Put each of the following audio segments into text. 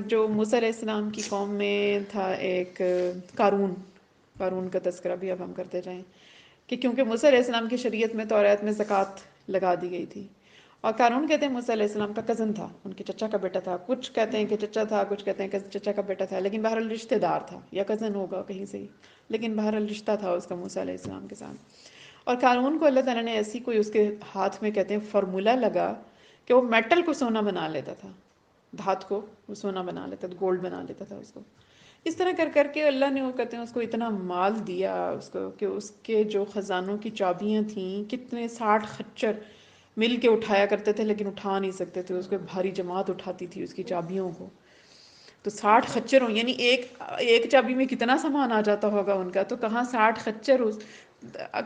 جو موسیٰ علیہ السلام کی قوم میں تھا ایک قارون کا تذکرہ بھی اب ہم کرتے جائیں کہ کیونکہ موسیٰ علیہ السلام کی شریعت میں توریت میں زکوٰۃ لگا دی گئی تھی، اور قارون کہتے ہیں موسیٰ علیہ السلام کا کزن تھا، ان کے چچا کا بیٹا تھا، کچھ کہتے ہیں کہ چچا تھا، کچھ کہتے ہیں کہ چچا کا بیٹا تھا، لیکن بہرحال رشتہ دار تھا یا کزن ہوگا کہیں سے ہی، لیکن بہرحال رشتہ تھا اس کا موسیٰ علیہ السلام کے ساتھ۔ اور قارون کو اللہ تعالیٰ نے ایسی کوئی اس کے ہاتھ میں کہتے ہیں فارمولہ لگا کہ وہ میٹل کو سونا بنا لیتا تھا، دھات کو وہ سونا بنا لیتا تھا، گولڈ بنا لیتا تھا اس کو۔ اس طرح کر کر کے اللہ نے وہ کہتے ہیں اس کو اتنا مال دیا اس کو کہ اس کے جو خزانوں کی چابیاں تھیں، کتنے 60 خچر مل کے اٹھایا کرتے تھے لیکن اٹھا نہیں سکتے تھے، اس کو بھاری جماعت اٹھاتی تھی اس کی چابیوں کو۔ تو 60 خچر ہوں، یعنی ایک چابی میں کتنا سامان آ جاتا ہوگا ان کا، تو کہاں 60 خچر اس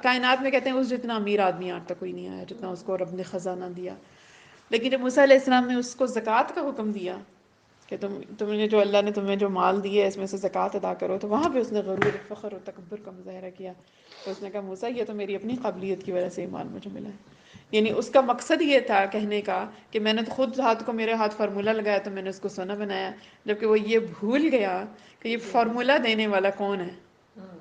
کائنات میں کہتے ہیں اس جتنا امیر آدمی آج تک کوئی نہیں آیا جتنا اس کو رب نے خزانہ دیا۔ لیکن جب موسیٰ علیہ السلام نے اس کو زکوٰۃ کا حکم دیا کہ تم نے جو اللہ نے تمہیں جو مال دی ہے اس میں سے زکوٰۃ ادا کرو، تو وہاں پہ اس نے غرور، فخر اور تکبر کا مظاہرہ کیا، تو اس نے کہا موسیٰ یہ تو میری اپنی قابلیت کی وجہ سے یہ مال مجھے ملا ہے۔ یعنی اس کا مقصد یہ تھا کہنے کا کہ میں نے تو خود میرے ہاتھ فارمولہ لگایا تو میں نے اس کو سونا بنایا، جبکہ وہ یہ بھول گیا کہ یہ فارمولہ دینے والا کون ہے،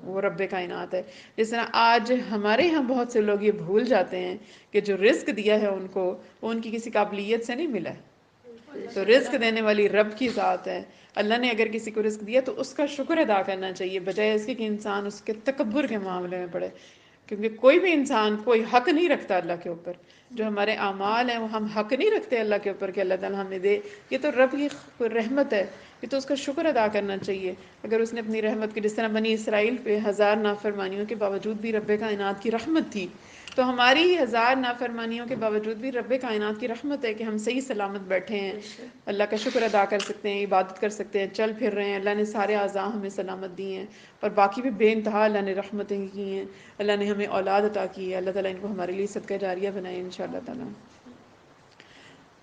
وہ رب کائنات ہے۔ جس طرح آج ہمارے یہاں بہت سے لوگ یہ بھول جاتے ہیں کہ جو رزق دیا ہے ان کو، وہ ان کی کسی قابلیت سے نہیں ملا ہے، تو رزق دینے والی رب کی ذات ہے۔ اللہ نے اگر کسی کو رزق دیا تو اس کا شکر ادا کرنا چاہیے، بجائے اس کے کہ انسان اس کے تکبر کے معاملے میں پڑے، کیونکہ کوئی بھی انسان کوئی حق نہیں رکھتا اللہ کے اوپر۔ جو ہمارے اعمال ہیں وہ ہم حق نہیں رکھتے اللہ کے اوپر کہ اللہ تعالیٰ ہمیں دے، یہ تو رب کی رحمت ہے، یہ تو اس کا شکر ادا کرنا چاہیے۔ اگر اس نے اپنی رحمت کی، جس طرح بنی اسرائیل پہ 1000 نافرمانیوں کے باوجود بھی رب کائنات کی رحمت تھی، تو ہماری 1000 نافرمانیوں کے باوجود بھی رب کائنات کی رحمت ہے کہ ہم صحیح سلامت بیٹھے ہیں، اللہ کا شکر ادا کر سکتے ہیں، عبادت کر سکتے ہیں، چل پھر رہے ہیں، اللہ نے سارے اعضاء ہمیں سلامت دی ہیں، اور باقی بھی بے انتہا اللہ نے رحمتیں کی ہیں، اللہ نے ہمیں اولاد عطا کی ہے۔ اللہ تعالیٰ ان کو ہمارے لیے صدقہ جاریہ بنائے انشاءاللہ تعالیٰ۔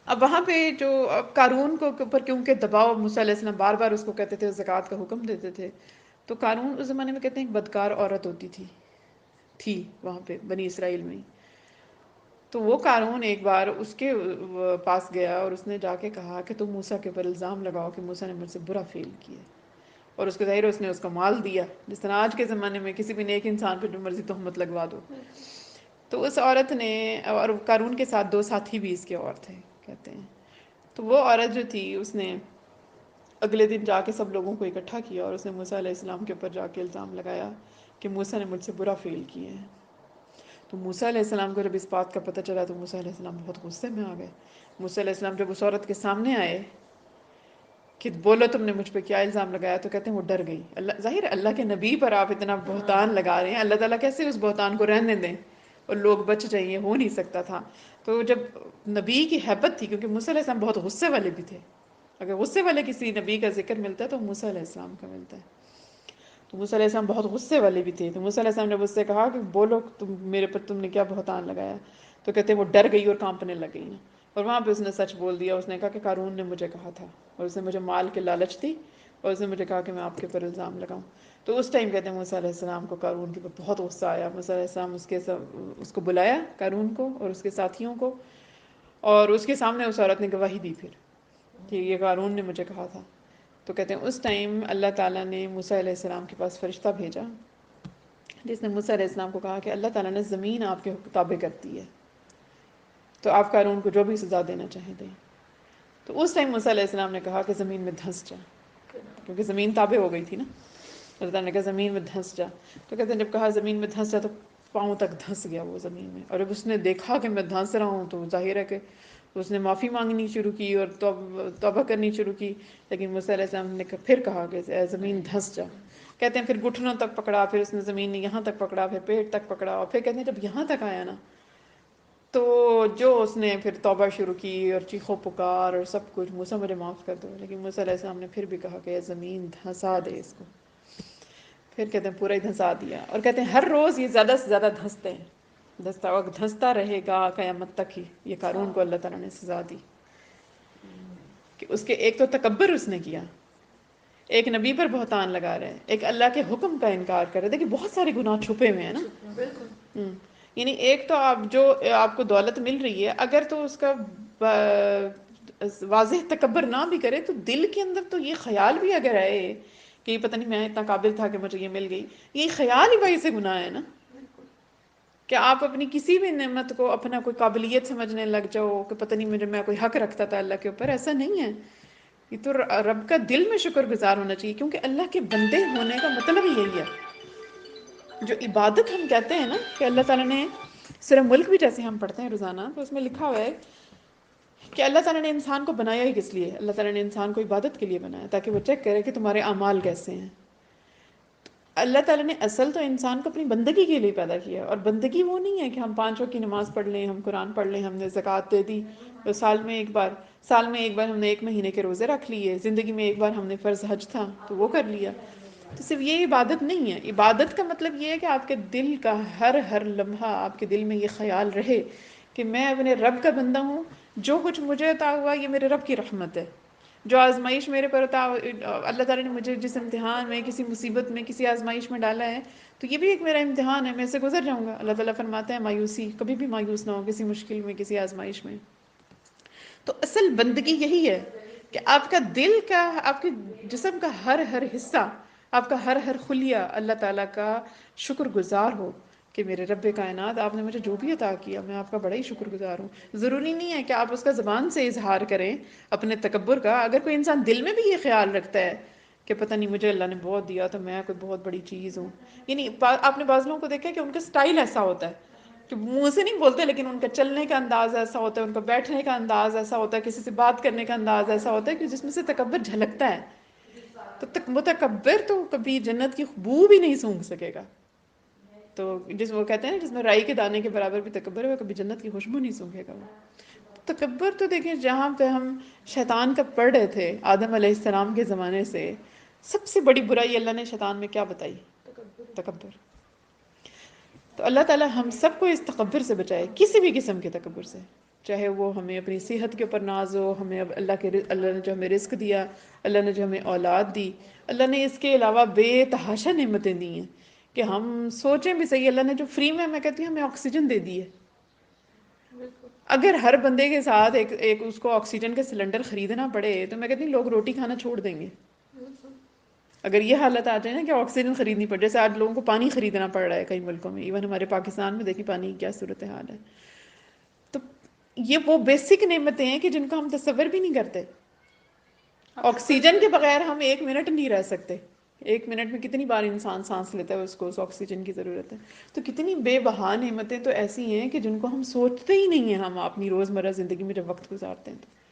اب وہاں پہ جو قارون کو اوپر کیونکہ دباؤ، موسیٰ علیہ السلام بار بار اس کو کہتے تھے، زکوٰۃ کا حکم دیتے تھے، تو قارون اس زمانے میں کہتے ہیں ایک بدکار عورت ہوتی تھی وہاں پہ بنی اسرائیل میں۔ تو وہ قارون ایک بار اس کے پاس گیا اور اس نے جا کے کہا کہ تم موسیٰ کے اوپر الزام لگاؤ کہ موسیٰ نے مجھ سے برا فعل کیا، اور اس کے ظاہر اس نے اس کو مال دیا، جس طرح آج کے زمانے میں کسی بھی نیک انسان پہ جو مرضی تہمت لگوا دو۔ تو اس عورت نے، اور قارون کے ساتھ 2 ساتھی بھی اس کے اور تھے کہتے ہیں، تو وہ عورت جو تھی اس نے اگلے دن جا کے سب لوگوں کو اکٹھا کیا اور اس نے موسیٰ علیہ السلام کے اوپر جا کے الزام لگایا کہ موسیٰ نے مجھ سے برا فعل کیا ہے۔ تو موسیٰ علیہ السلام کو جب اس بات کا پتہ چلا تو موسیٰ علیہ السلام بہت غصے میں آ گئے۔ موسیٰ علیہ السلام جب اس عورت کے سامنے آئے کہ بولو تم نے مجھ پہ کیا الزام لگایا، تو کہتے ہیں وہ ڈر گئی۔ اللہ ظاہر اللہ کے نبی پر آپ اتنا بہتان لگا رہے ہیں، اللہ تعالیٰ کیسے اس بہتان کو رہنے دیں اور لوگ بچ جائیں، یہ ہو نہیں سکتا تھا۔ تو جب نبی کی ہیبت تھی، کیونکہ موسیٰ علیہ السلام بہت غصے والے بھی تھے، اگر غصے والے کسی نبی کا ذکر ملتا ہے تو موسیٰ علیہ السلام کا ملتا ہے۔ تو موسیٰ علیہ السلام بہت غصے والے بھی تھے، تو موسیٰ علیہ السلام نے اس سے کہا کہ بولو تم میرے پر تم نے کیا بہتان لگایا، تو کہتے ہیں وہ ڈر گئی اور کانپنے لگ گئی، اور وہاں پہ اس نے سچ بول دیا۔ اس نے کہا کہ قارون نے مجھے کہا تھا، اور اس نے مجھے مال کے لالچ دی، اور اس نے مجھے کہا کہ میں آپ کے اوپر الزام لگاؤں۔ تو اس ٹائم کہتے ہیں موسیٰ علیہ السلام کو قارون کے اوپر بہت غصہ آیا۔ موسیٰ علیہ السلام اس کو بلایا، قارون کو اور اس کے ساتھیوں کو، اور اس کے سامنے اس عورت نے گواہی دی پھر کہ یہ قارون نے مجھے کہا تھا۔ تو کہتے ہیں اس ٹائم اللہ تعالیٰ نے موسیٰ علیہ السلام کے پاس فرشتہ بھیجا جس نے موسیٰ علیہ السلام کو کہا کہ اللہ تعالیٰ نے زمین آپ کے تابع کرتی ہے، تو آپ قارون کو جو بھی سزا دینا چاہیں دیں۔ تو اس ٹائم موسیٰ علیہ السلام نے کہا کہ زمین میں دھنس جا، کیونکہ زمین تابع ہو گئی تھی نا، اللہ تعالیٰ نے کہا زمین میں دھنس جا۔ تو کہتے ہیں جب کہا زمین میں دھنس جا تو پاؤں تک دھنس گیا وہ زمین میں، اور جب اس نے دیکھا کہ میں دھنس رہا ہوں تو ظاہر ہے کہ اس نے معافی مانگنی شروع کی اور توبہ کرنی شروع کی، لیکن موسیٰ علیہ السلام نے پھر کہا کہ اے زمین دھنس جا۔ کہتے ہیں پھر گھٹنوں تک پکڑا، پھر اس نے زمین نے یہاں تک پکڑا، پھر پیٹ تک پکڑا، اور پھر کہتے ہیں جب یہاں تک آیا نا تو جو اس نے پھر توبہ شروع کی اور چیخو پکار اور سب کچھ، موسیٰ مجھے معاف کر دو، لیکن موسیٰ علیہ السلام نے پھر بھی کہا کہ اے زمین دھنسا دے اس کو۔ پھر کہتے ہیں پورا ہی دھنسا دیا، اور کہتے ہیں ہر روز یہ زیادہ سے زیادہ دھنستے ہیں، دھنستا رہے گا قیامت تک ہی۔ یہ قارون کو اللہ تعالیٰ نے سزا دی کہ اس کے ایک تو تکبر اس نے کیا، ایک نبی پر بہتان لگا رہے ہیں، ایک اللہ کے حکم کا انکار کر رہے ہیں۔ دیکھیں بہت سارے گناہ چھپے ہوئے ہیں نا، یعنی ایک تو آپ جو آپ کو دولت مل رہی ہے، اگر تو اس کا واضح تکبر نہ بھی کرے تو دل کے اندر تو یہ خیال بھی اگر آئے کہ یہ پتہ نہیں میں اتنا قابل تھا کہ مجھے یہ مل گئی، یہ خیال ہی وہی سے گناہ ہے نا، کہ آپ اپنی کسی بھی نعمت کو اپنا کوئی قابلیت سمجھنے لگ جاؤ کہ پتہ نہیں میں کوئی حق رکھتا تھا اللہ کے اوپر، ایسا نہیں ہے۔ یہ تو رب کا دل میں شکر گزار ہونا چاہیے، کیونکہ اللہ کے بندے ہونے کا مطلب ہی یہی ہے۔ جو عبادت ہم کہتے ہیں نا کہ اللہ تعالیٰ نے سورہ ملک بھی جیسے ہم پڑھتے ہیں روزانہ، تو اس میں لکھا ہوا ہے کہ اللہ تعالیٰ نے انسان کو بنایا ہی کس لیے؟ اللہ تعالیٰ نے انسان کو عبادت کے لیے بنایا، تاکہ وہ چیک کرے کہ تمہارے اعمال کیسے ہیں۔ اللہ تعالیٰ نے اصل تو انسان کو اپنی بندگی کے لیے پیدا کیا، اور بندگی وہ نہیں ہے کہ ہم 5 وقت کی نماز پڑھ لیں، ہم قرآن پڑھ لیں، ہم نے زکوٰۃ دے دی، سال میں ایک بار ہم نے 1 مہینے کے روزے رکھ لیے، زندگی میں ایک بار ہم نے فرض حج تھا تو وہ کر لیا۔ تو صرف یہ عبادت نہیں ہے۔ عبادت کا مطلب یہ ہے کہ آپ کے دل کا ہر لمحہ آپ کے دل میں یہ خیال رہے کہ میں اپنے رب کا بندہ ہوں، جو کچھ مجھے عطا ہوا یہ میرے رب کی رحمت ہے، جو آزمائش میرے پر اللہ تعالیٰ نے مجھے جس امتحان میں، کسی مصیبت میں، کسی آزمائش میں ڈالا ہے تو یہ بھی ایک میرا امتحان ہے، میں سے گزر جاؤں گا۔ اللہ تعالیٰ فرماتا ہے مایوسی، کبھی بھی مایوس نہ ہو کسی مشکل میں، کسی آزمائش میں۔ تو اصل بندگی یہی ہے کہ آپ کا دل کا، آپ کے جسم کا ہر حصہ، آپ کا ہر خلیہ اللہ تعالیٰ کا شکر گزار ہو کہ میرے رب کائنات آپ نے مجھے جو بھی عطا کیا میں آپ کا بڑا ہی شکر گزار ہوں۔ ضروری نہیں ہے کہ آپ اس کا زبان سے اظہار کریں اپنے تکبر کا۔ اگر کوئی انسان دل میں بھی یہ خیال رکھتا ہے کہ پتہ نہیں مجھے اللہ نے بہت دیا تو میں کوئی بہت بڑی چیز ہوں، یعنی آپ نے بعض لوگوں کو دیکھا کہ ان کا سٹائل ایسا ہوتا ہے کہ منہ سے نہیں بولتے لیکن ان کا چلنے کا انداز ایسا ہوتا ہے، ان کا بیٹھنے کا انداز ایسا ہوتا ہے، کسی سے بات کرنے کا انداز ایسا ہوتا ہے کہ جس میں سے تکبر جھلکتا ہے۔ تو متکبر تو کبھی جنت کی بو بھی نہیں سونگھ سکے گا۔ تو جس وہ کہتے ہیں جس میں رائی کے دانے کے برابر بھی تکبر ہے، وہ کبھی جنت کی خوشبو نہیں سونگھے گا۔ وہ تکبر تو دیکھیں، جہاں پہ ہم شیطان کا پڑھ رہے تھے آدم علیہ السلام کے زمانے سے، سب سے بڑی برائی اللہ نے شیطان میں کیا بتائی؟ تکبر۔ تو اللہ تعالیٰ ہم سب کو اس تکبر سے بچائے، کسی بھی قسم کے تکبر سے، چاہے وہ ہمیں اپنی صحت کے اوپر ناز ہو، ہمیں اللہ نے جو ہمیں رزق دیا، اللہ نے جو ہمیں اولاد دی، اللہ نے اس کے علاوہ بے تحاشا نعمتیں دی ہیں کہ ہم سوچیں بھی صحیح۔ اللہ نے جو فری میں کہتی ہوں ہمیں آکسیجن دے دی ہے۔ اگر ہر بندے کے ساتھ ایک اس کو آکسیجن کا سلنڈر خریدنا پڑے تو میں کہتی ہوں لوگ روٹی کھانا چھوڑ دیں گے۔ اگر یہ حالت آ جائے نا کہ آکسیجن خریدنی پڑے، جیسے آج لوگوں کو پانی خریدنا پڑ رہا ہے کئی ملکوں میں، ایون ہمارے پاکستان میں دیکھیں پانی کی کیا صورتحال ہے۔ تو یہ وہ بیسک نعمتیں ہیں کہ جن کو ہم تصور بھی نہیں کرتے۔ آکسیجن کے بغیر ہم 1 منٹ نہیں رہ سکتے۔ 1 منٹ میں کتنی بار انسان سانس لیتا ہے، اس کو اس آکسیجن کی ضرورت ہے۔ تو کتنی بے بہا نعمتیں تو ایسی ہیں کہ جن کو ہم سوچتے ہی نہیں ہیں ہم اپنی روزمرہ زندگی میں جب وقت گزارتے ہیں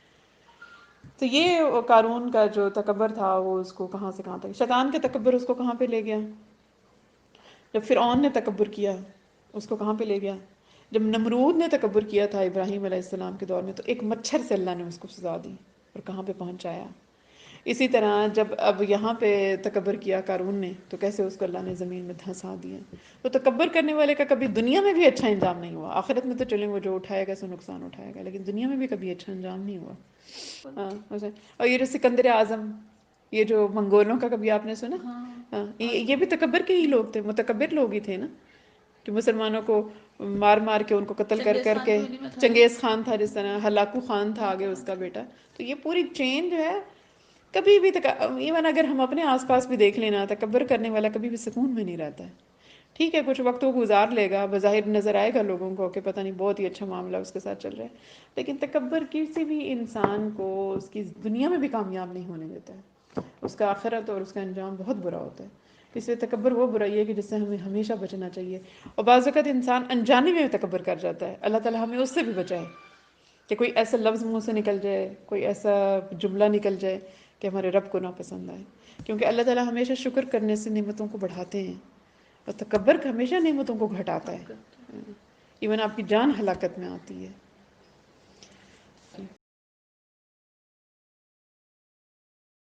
تو یہ قارون کا جو تکبر تھا وہ اس کو کہاں سے کہاں تک، شیطان کا تکبر اس کو کہاں پہ لے گیا؟ جب فرعون نے تکبر کیا اس کو کہاں پہ لے گیا؟ جب نمرود نے تکبر کیا تھا ابراہیم علیہ السلام کے دور میں تو ایک مچھر سے اللہ نے اس کو سزا دی اور کہاں پہ پہنچایا۔ اسی طرح جب اب یہاں پہ تکبر کیا قارون نے تو کیسے اس کو اللہ نے زمین میں دھنسا دیا۔ تو تکبر کرنے والے کا کبھی دنیا میں بھی اچھا انجام نہیں ہوا، آخرت میں تو چلیں وہ جو اٹھائے گا سو نقصان اٹھائے گا، لیکن دنیا میں بھی کبھی اچھا انجام نہیں ہوا۔ اور یہ جو سکندر اعظم، یہ جو منگولوں کا کبھی آپ نے سنا؟ یہ بھی تکبر کے ہی لوگ تھے، متکبر لوگ ہی تھے نا، کہ مسلمانوں کو مار مار کے ان کو قتل کر کے، چنگیز خان تھا جس طرح، ہلاکو خان تھا آگے اس کا بیٹا۔ تو یہ پوری چین جو ہے کبھی بھی ایون اگر ہم اپنے آس پاس بھی دیکھ لینا، تکبر کرنے والا کبھی بھی سکون میں نہیں رہتا ہے۔ ٹھیک ہے کچھ وقت وہ گزار لے گا، بظاہر نظر آئے گا لوگوں کو کہ پتہ نہیں بہت ہی اچھا معاملہ اس کے ساتھ چل رہا ہے، لیکن تکبر کسی بھی انسان کو اس کی دنیا میں بھی کامیاب نہیں ہونے دیتا ہے، اس کا آخرت اور اس کا انجام بہت برا ہوتا ہے۔ اس لیے تکبر وہ برائی ہے کہ جس سے ہمیں ہمیشہ بچنا چاہیے، اور بعض اوقات انسان انجانے میں تکبر کر جاتا ہے، اللہ تعالیٰ ہمیں اس سے بھی بچائے کہ کوئی ایسا لفظ منہ سے نکل جائے، کوئی ایسا جملہ نکل جائے کہ ہمارے رب کو نہ پسند آئے، کیونکہ اللہ تعالیٰ ہمیشہ شکر کرنے سے نعمتوں کو بڑھاتے ہیں اور تکبر ہمیشہ نعمتوں کو گھٹاتا ہے، ایون آپ کی جان ہلاکت میں آتی ہے۔